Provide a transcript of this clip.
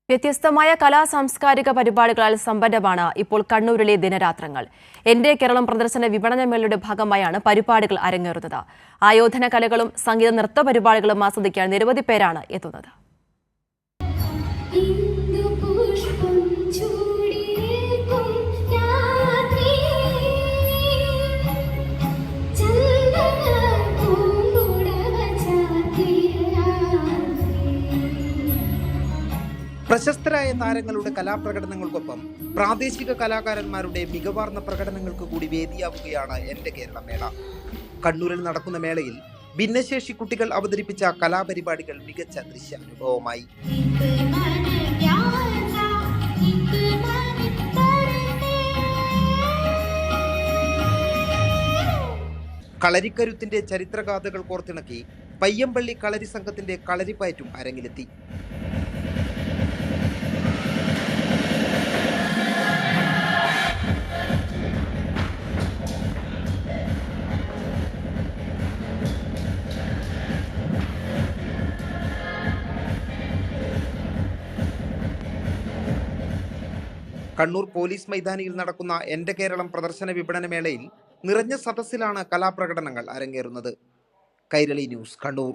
വ്യത്യസ്തമായ കലാ-സാംസ്കാരിക പരിപാടികളാൽ സമ്പന്നമാണ് ഇപ്പോൾ കണ്ണൂരിലെ ദിനരാത്രങ്ങൾ. എന്റെ കേരളം പ്രദർശന വിപണനമേളയുടെ ഭാഗമായാണ് പരിപാടികൾ അരങ്ങേറുന്നത്. ആയോധന കലകളും സംഗീത നൃത്ത പരിപാടികളും ആസ്വദിക്കാൻ നിരവധി പേരാണ് എത്തുന്നത്. പ്രശസ്തരായ താരങ്ങളുടെ കലാപ്രകടനങ്ങൾക്കൊപ്പം പ്രാദേശിക കലാകാരന്മാരുടെ മികവാർന്ന പ്രകടനങ്ങൾക്ക് കൂടി വേദിയാവുകയാണ് എന്റെ കേരള മേള. കണ്ണൂരിൽ നടക്കുന്ന മേളയിൽ ഭിന്നശേഷി കുട്ടികൾ അവതരിപ്പിച്ച കലാപരിപാടികൾ മികച്ച ദൃശ്യാനുഭവമായി. കളരിക്കരുത്തിന്റെ ചരിത്രഗാഥകൾ കോർത്തിണക്കി പയ്യമ്പള്ളി കളരി സംഘത്തിന്റെ കളരിപ്പയറ്റും അരങ്ങിലെത്തി. കണ്ണൂർ പോലീസ് മൈതാനിയിൽ നടക്കുന്ന എന്റെ കേരളം പ്രദർശന വിപണന മേളയിൽ നിറഞ്ഞ സദസ്സിലാണ് കലാപ്രകടനങ്ങൾ അരങ്ങേറുന്നത്. കൈരളി ന്യൂസ്, കണ്ണൂർ.